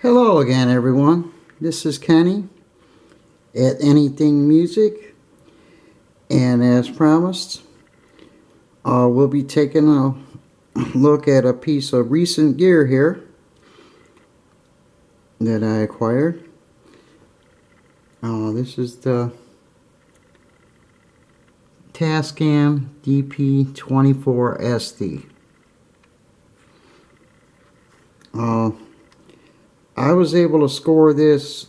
Hello again, everyone. This is Kenny at Anything Music, and as promised, we'll be taking a look at a piece of recent gear here that I acquired. This is the TASCAM DP-24SD. I was able to score this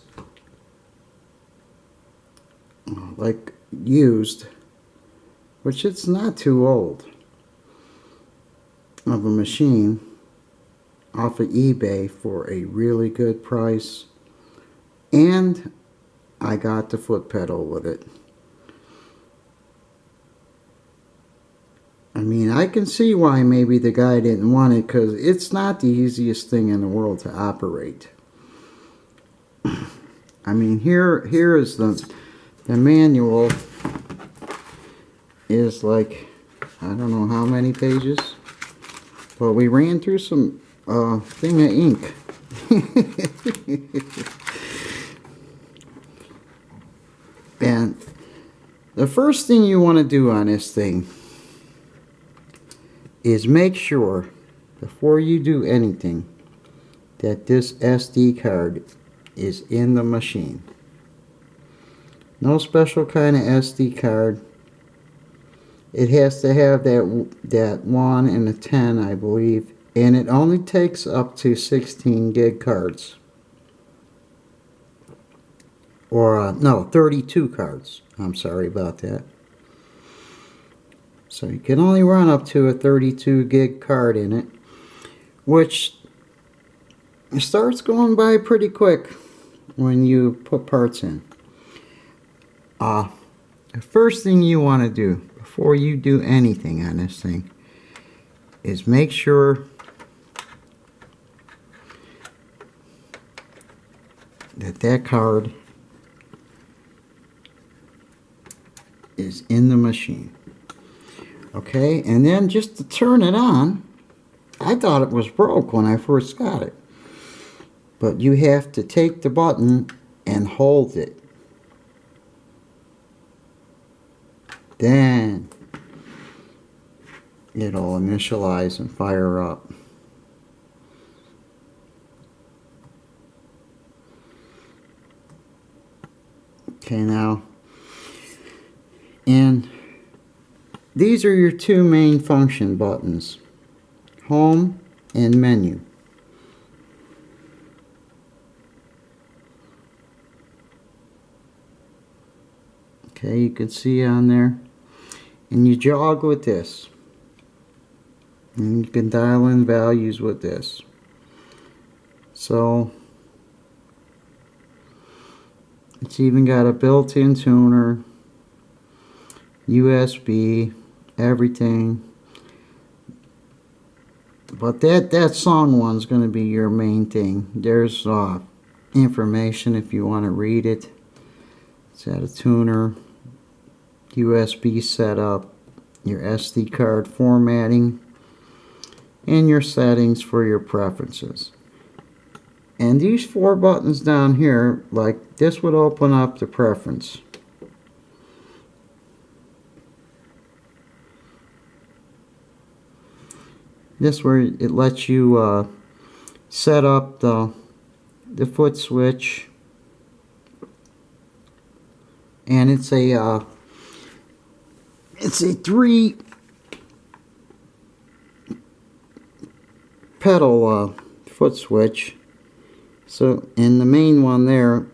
like used, which it's not too old, of a machine off of eBay for a really good price, and I got the foot pedal with it. I mean, I can see why maybe the guy didn't want it, because it's not the easiest thing in the world to operate. I mean, here is the manual is like, I don't know how many pages, but we ran through some thing of ink. And the first thing you want to do on this thing is make sure, before you do anything, that this SD card is in the machine. No special kind of SD card. It has to have that 1 and a 10, I believe, and it only takes up to 16 gig cards. Or no, 32 cards. I'm sorry about that. So you can only run up to a 32 gig card in it, which starts going by pretty quick when you put parts in. The first thing you want to do before you do anything on this thing is make sure that card is in the machine. Okay, and then just to turn it on, I thought it was broke when I first got it, but you have to take the button and hold it. Then it'll initialize and fire up. Okay, now, and these are your two main function buttons, home and menu. Okay, you can see on there, and you jog with this, and you can dial in values with this. So it's even got a built-in tuner, USB, everything. But that song one's going to be your main thing. There's information if you want to read it. It's got a tuner, USB setup, your SD card formatting, and your settings for your preferences. And these four buttons down here, like this, would open up the preference. This where it lets you set up the foot switch, and it's a 3 pedal foot switch. So in the main one there,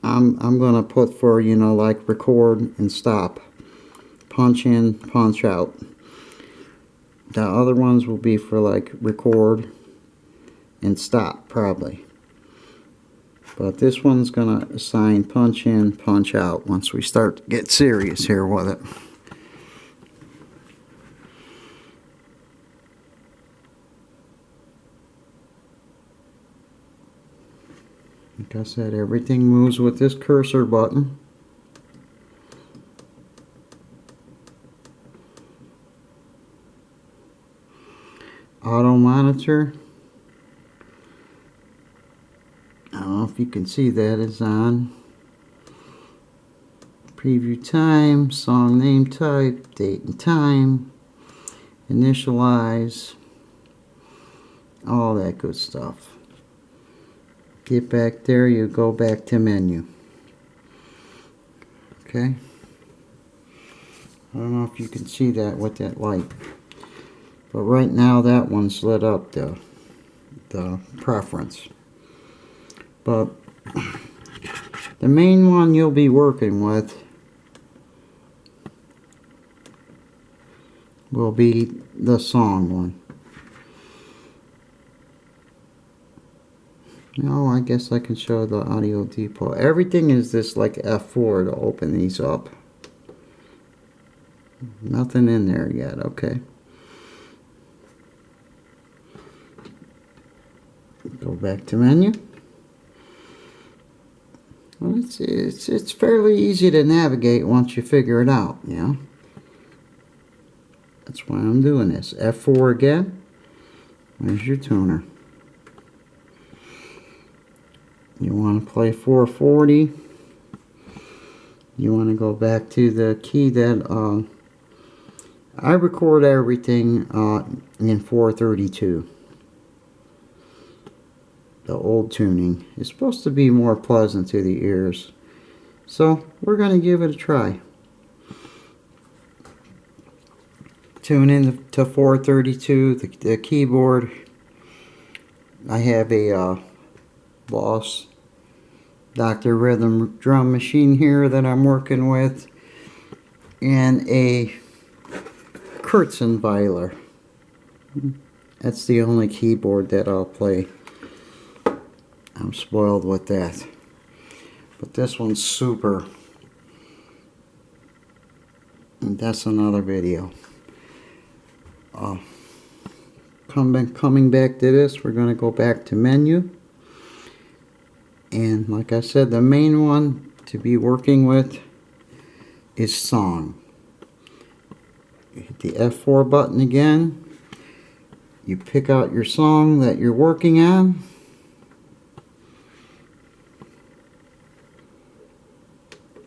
I'm gonna put for, you know, like record and stop, punch in, punch out. The other ones will be for like record and stop probably. But this one's gonna assign punch in, punch out once we start to get serious here with it. Like I said, everything moves with this cursor button. Auto monitor. you can see that is on. Preview time, song name type, date and time, initialize, all that good stuff. Get back there, you go back to menu. Okay. I don't know if you can see that with that light. But right now that one's lit up, the preference. But the main one you'll be working with will be the song one. No, I guess I can show the audio depot. Everything is this like F4 to open these up. Nothing in there yet, okay. Go back to menu. Well, it's fairly easy to navigate once you figure it out, you know. That's why I'm doing this. F4 again. There's your tuner. You want to play 440. You want to go back to the key that I record everything in 432. The old tuning is supposed to be more pleasant to the ears. So we're going to give it a try. Tune in to 432, the keyboard. I have a Boss Dr. Rhythm drum machine here that I'm working with, and a Kurzenweiler. That's the only keyboard that I'll play. I'm spoiled with that. But this one's super. And that's another video. Coming back to this, we're going to go back to menu. And like I said, the main one to be working with is song. You hit the F4 button again. You pick out your song that you're working on.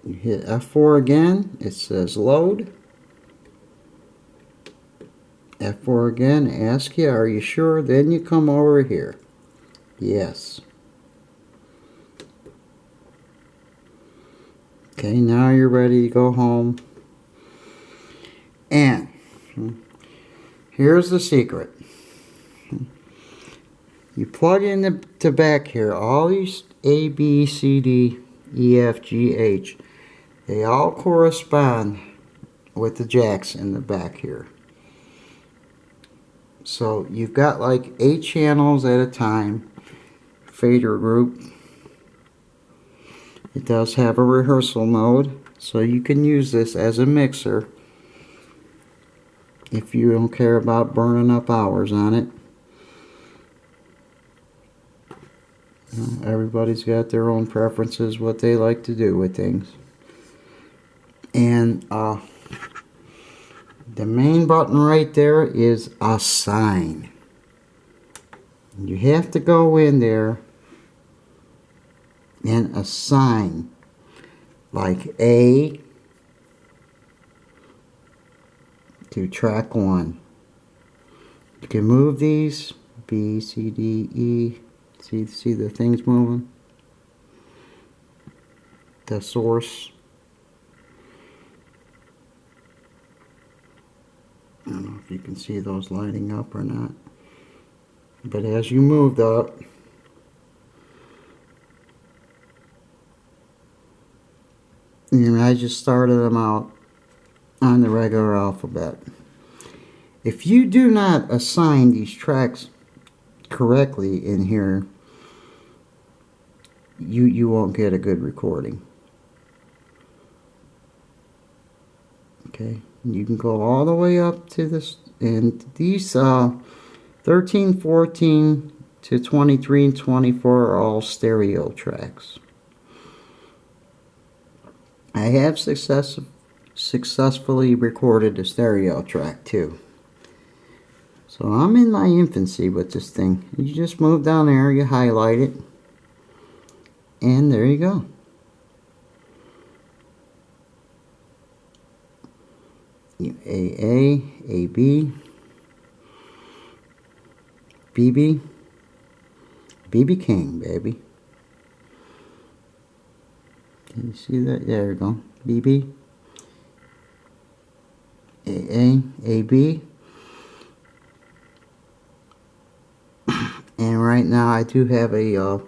You hit F4 again. It says load. F4 again. Ask you, are you sure? Then you come over here. Yes. Okay, now you're ready to go home. And here's the secret. You plug in the back here, all these A, B, C, D, E, F, G, H. They all correspond with the jacks in the back here. So you've got like 8 channels at a time. Fader group. It does have a rehearsal mode, so you can use this as a mixer if you don't care about burning up hours on it. Everybody's got their own preferences, what they like to do with things. And the main button right there is assign. You have to go in there and assign like A to track 1. You can move these B, C, D, E. See the things moving? The source. I don't know if you can see those lighting up or not. But as you moved up, I just started them out on the regular alphabet. If you do not assign these tracks correctly in here, you won't get a good recording. Okay, you can go all the way up to this, and these 13, 14 to 23 and 24 are all stereo tracks. I have successfully recorded a stereo track too. So I'm in my infancy with this thing. You just move down there, you highlight it, And there you go. AA, AB, BB, BB King, baby. Can you see that? There you go. BB, AA, AB. And right now I do have a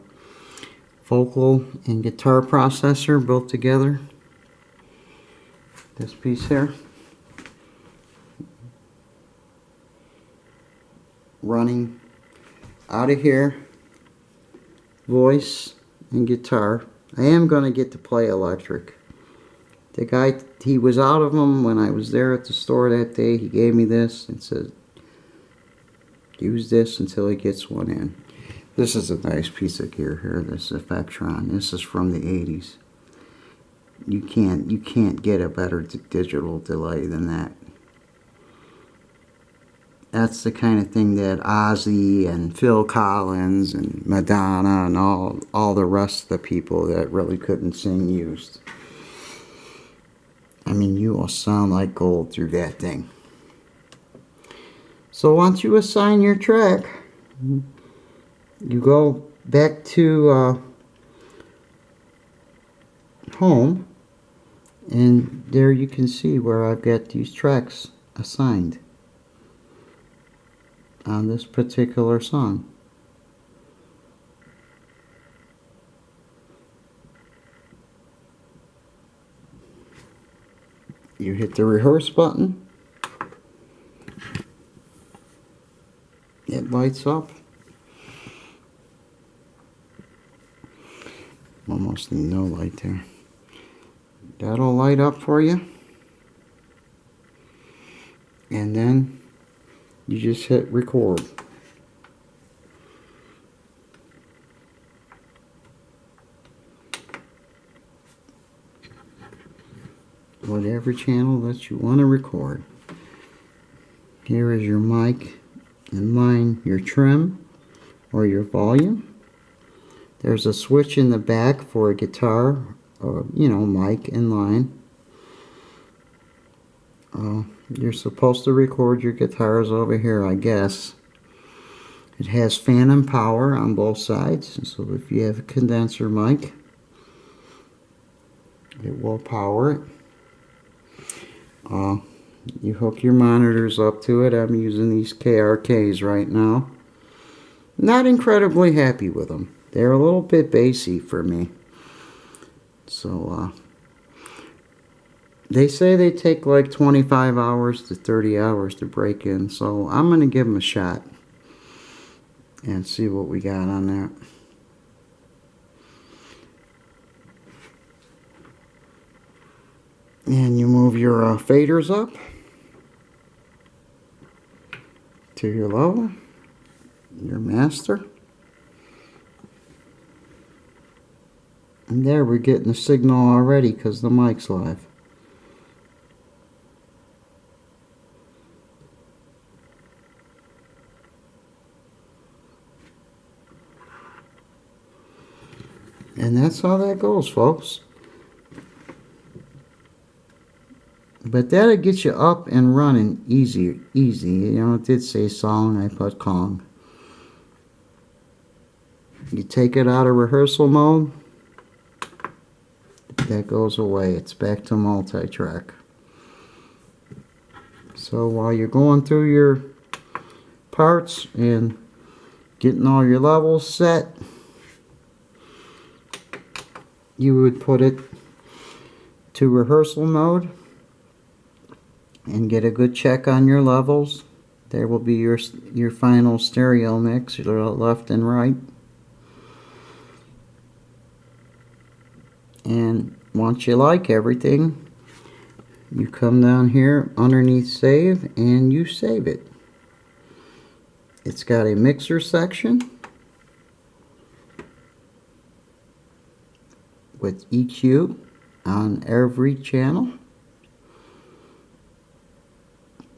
vocal and guitar processor built together. This piece here. Running out of here, voice and guitar. I am going to get to play electric. The guy, he was out of them when I was there at the store that day. He gave me this and said, use this until he gets one in. This is a nice piece of gear here, this Effectron. This is from the 80s. You can't get a better digital delay than that. That's the kind of thing that Ozzy and Phil Collins and Madonna and all the rest of the people that really couldn't sing used. I mean, you will sound like gold through that thing. So once you assign your track, you go back to home, and there you can see where I've got these tracks assigned on this particular song. You hit the rehearse button, it lights up. Almost no light there. That'll light up for you, and then you just hit record. Whatever channel that you want to record. Here is your mic, and mine your trim or your volume. There's a switch in the back for a guitar or, you know, mic and line. You're supposed to record your guitars over here, I guess. It has phantom power on both sides, so if you have a condenser mic, it will power it. You hook your monitors up to it. I'm using these KRKs right now. Not incredibly happy with them. They're a little bit bassy for me. So, they say they take like 25 hours to 30 hours to break in. So, I'm going to give them a shot and see what we got on that. And you move your faders up to your low, your master. And there we're getting the signal already because the mic's live. And that's how that goes, folks. But that'll get you up and running easy. You know, it did say song, I put Kong. You take it out of rehearsal mode, that goes away. It's back to multi-track. So while you're going through your parts and getting all your levels set, you would put it to rehearsal mode and get a good check on your levels. There will be your final stereo mix, your left and right. And once you like everything, you come down here underneath save and you save it. It's got a mixer section with EQ on every channel,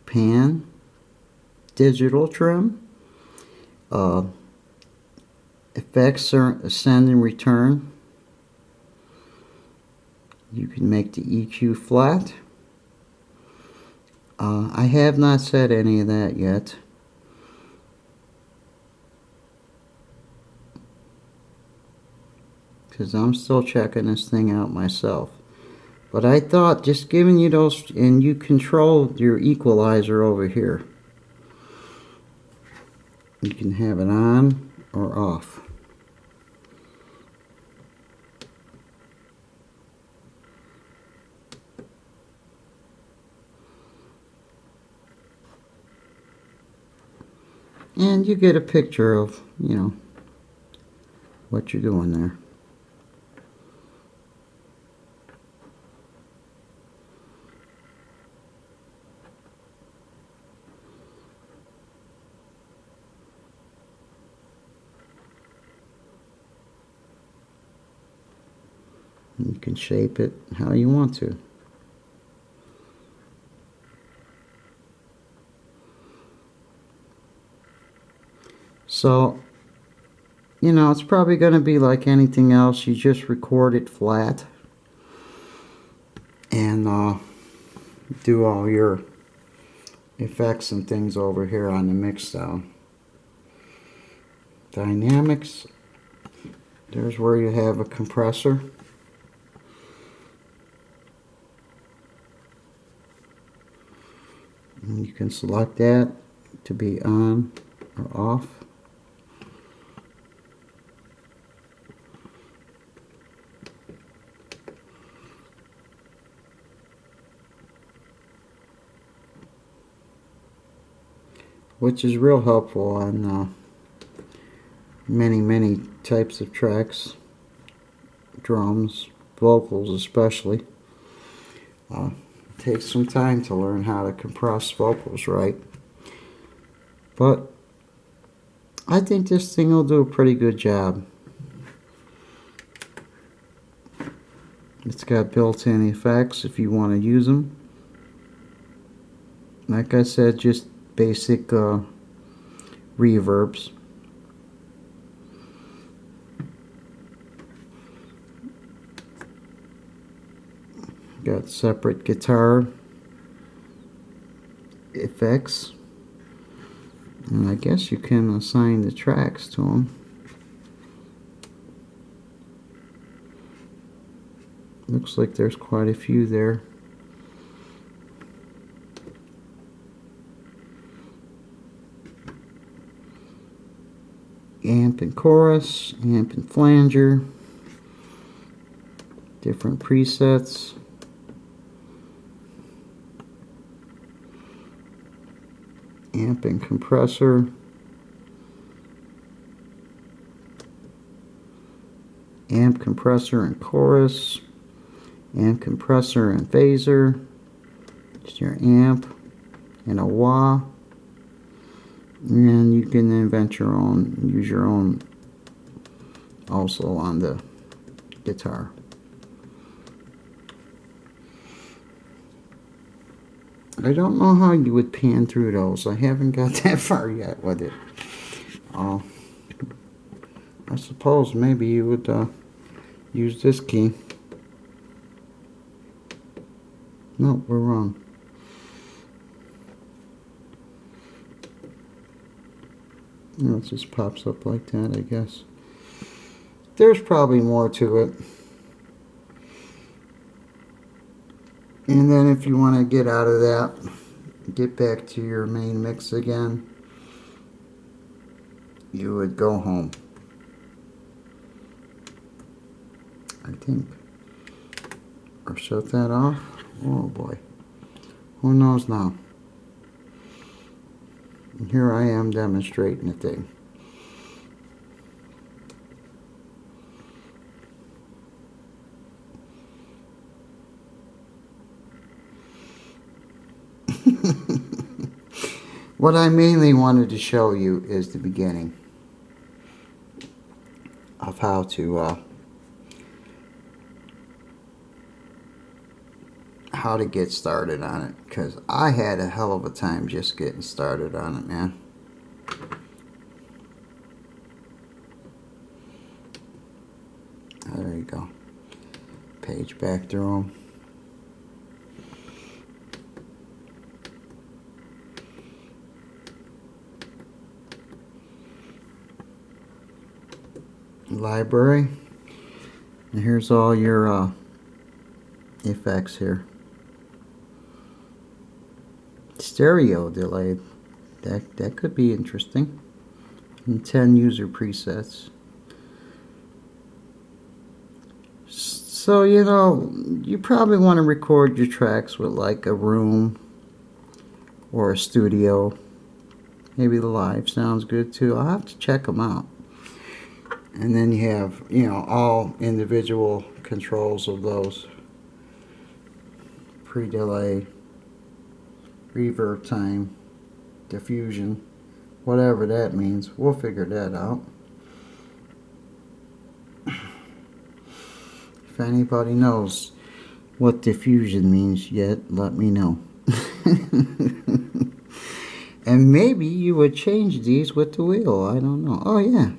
pan, digital trim, effects send and return, You can make the EQ flat. I have not set any of that yet. Because I'm still checking this thing out myself. But I thought just giving you those, and you control your equalizer over here. You can have it on or off. And you get a picture of, you know, what you're doing there. You can shape it how you want to. So, you know, it's probably going to be like anything else. You just record it flat and do all your effects and things over here on the mix down. Dynamics, there's where you have a compressor. And you can select that to be on or off. Which is real helpful on many types of tracks, drums, vocals especially. It takes some time to learn how to compress vocals right, but I think this thing will do a pretty good job. It's got built-in effects if you want to use them. Like I said, just basic reverbs. Got separate guitar effects, and I guess you can assign the tracks to them. Looks like there's quite a few there. Amp and chorus, amp and flanger, different presets. Amp and compressor, amp, compressor, and chorus, amp, compressor, and phaser. Just your amp and a wah. And you can invent your own, use your own also on the guitar. I don't know how you would pan through those. I haven't got that far yet with it. I suppose maybe you would use this key. No, we're wrong. No, it just pops up like that, I guess. There's probably more to it. And then if you want to get out of that, get back to your main mix again, you would go home, I think. Or shut that off. Oh boy. Who knows now? And here I am demonstrating the thing. What I mainly wanted to show you is the beginning of how to get started on it, because I had a hell of a time just getting started on it, man. There you go. page back through them. Library, and here's all your effects here. Stereo delay, that could be interesting. And 10 user presets. So you know, you probably want to record your tracks with like a room or a studio. Maybe the live sounds good too. I'll have to check them out. And then you have, you know, all individual controls of those. Pre-delay, reverb time, diffusion, whatever that means. We'll figure that out. If anybody knows what diffusion means yet, let me know. And maybe you would change these with the wheel. I don't know. Oh yeah.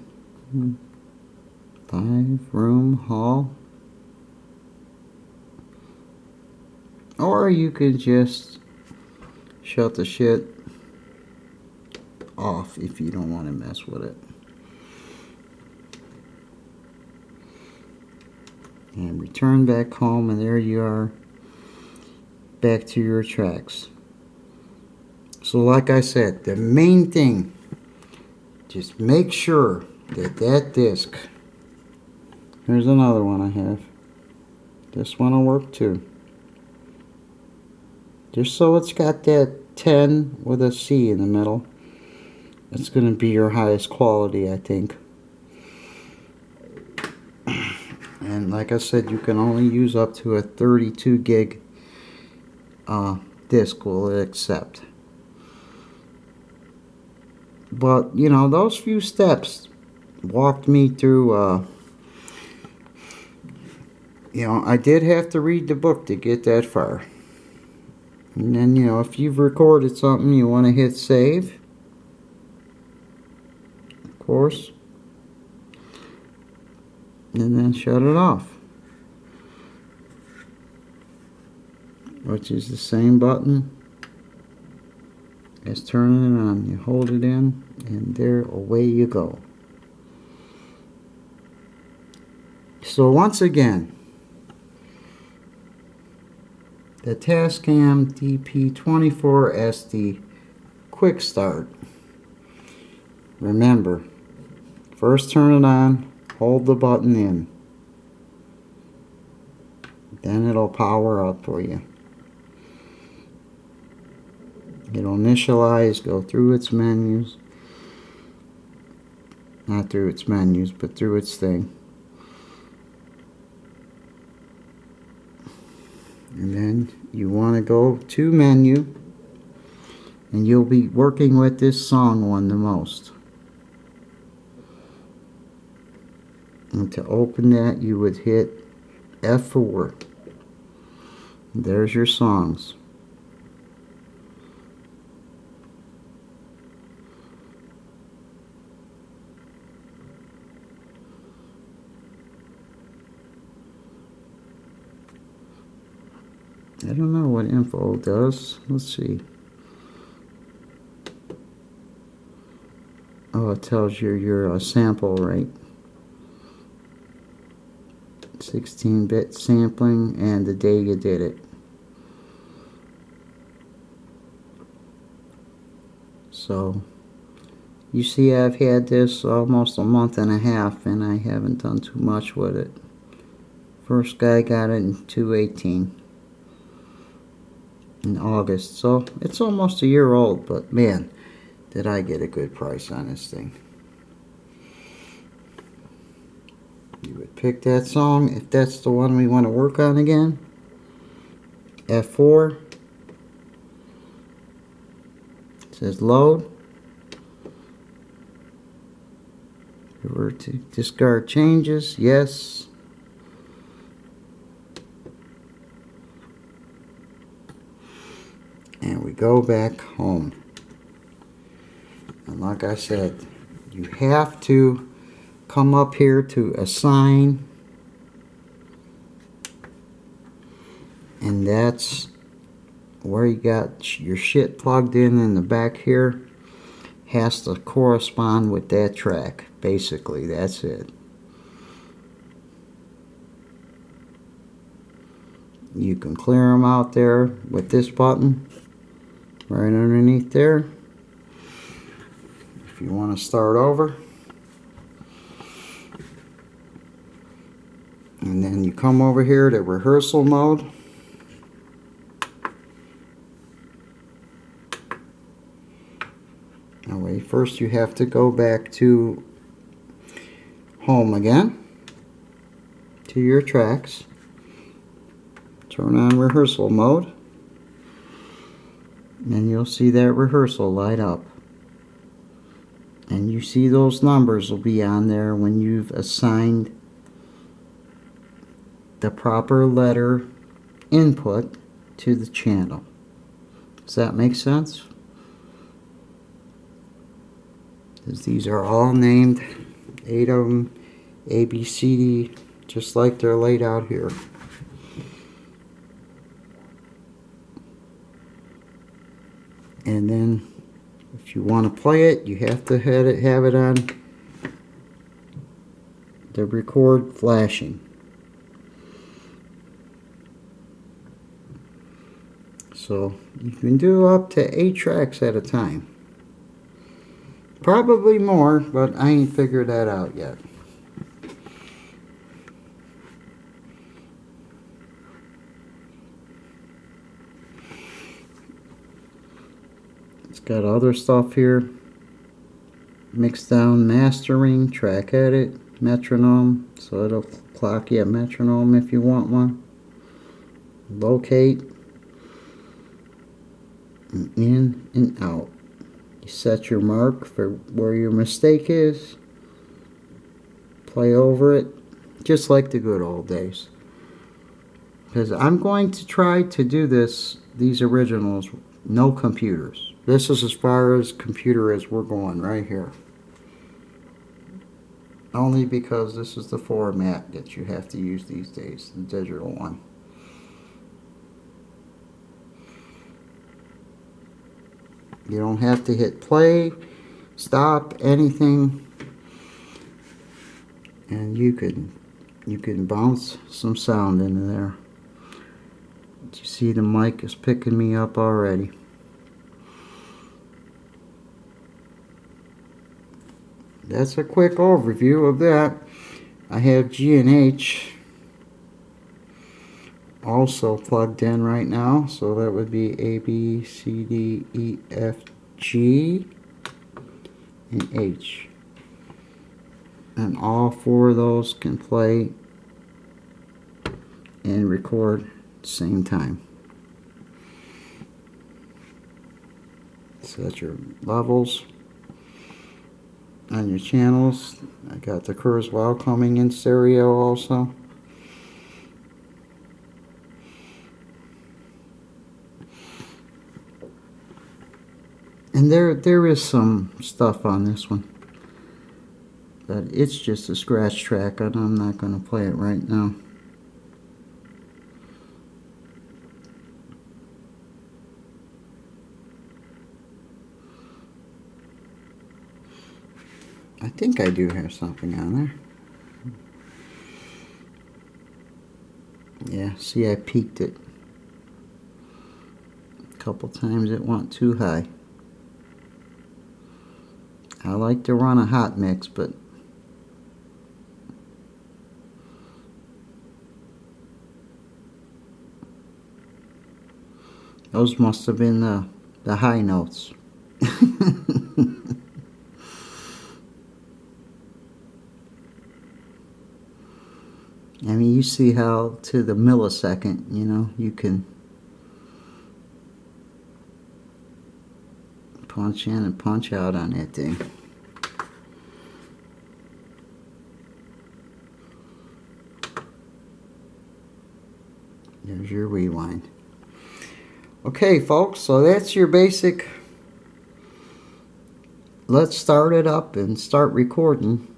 5-room hall. Or you could just shut the shit off if you don't want to mess with it. And return back home, and there you are, back to your tracks. So like I said, the main thing, just make sure that that disc, here's another one I have, this one will work too, just so it's got that 10 with a C in the middle. It's going to be your highest quality, I think. And like I said, you can only use up to a 32 gig disc will it accept. But you know, those few steps walked me through. You know, I did have to read the book to get that far. And then, you know, if you've recorded something, you want to hit save, of course, and then shut it off, which is the same button as turning it on. You hold it in, and there, away you go. So once again, the TASCAM DP-24SD Quick Start. Remember, first turn it on, hold the button in, then it'll power up for you. It'll initialize, go through its menus, not through its menus, but through its thing. And then you want to go to menu, and you'll be working with this song one the most. And to open that, you would hit F4. There's your songs. I don't know what info does. Let's see. Oh, it tells you your sample rate. 16-bit sampling and the day you did it. So, you see I've had this almost a month and a half, and I haven't done too much with it. First guy got it in 2/18. In August, so it's almost a year old, but man, did I get a good price on this thing. You would pick that song if that's the one we want to work on again. F4. It says load. Revert to discard changes, yes. And we go back home. And like I said, you have to come up here to assign and that's where you got your shit plugged in the back here. Has to correspond with that track. Basically, that's it. You can clear them out there with this button right underneath there. If you want to start over, and then you come over here to rehearsal mode. Anyway, first you have to go back to home again, to your tracks. Turn on rehearsal mode, and you'll see that rehearsal light up. And you see those numbers will be on there when you've assigned the proper letter input to the channel. Does that make sense? Because these are all named, 8 of them, A, B, C, D, just like they're laid out here. And then if you want to play it, you have to have it on the record flashing. So you can do up to 8 tracks at a time. Probably more, but I ain't figured that out yet. It's got other stuff here. Mix down, mastering, track edit, metronome, so it'll clock you a metronome if you want one. Locate, in and out. You set your mark for where your mistake is. Play over it, just like the good old days. Because I'm going to try to do these originals, no computers. This is as far as computer as we're going right here. Only because this is the format that you have to use these days, the digital one. You don't have to hit play, stop, anything, and you can bounce some sound into there. You see the mic is picking me up already. That's a quick overview of that. I have G and H also plugged in right now, so that would be A, B, C, D, E, F, G, and H. And all 4 of those can play and record at the same time. Set your levels on your channels. I got the Kurzweil coming in stereo also. And there is some stuff on this one, but it's just a scratch track, and I'm not going to play it right now. I think I do have something on there. Yeah, see, I peaked it a couple times. It went too high. I like to run a hot mix, but those must have been the high notes. I mean, you see how to the millisecond, you know, you can punch in and punch out on that thing. There's your rewind. Okay, folks, so that's your basic. Let's start it up and start recording.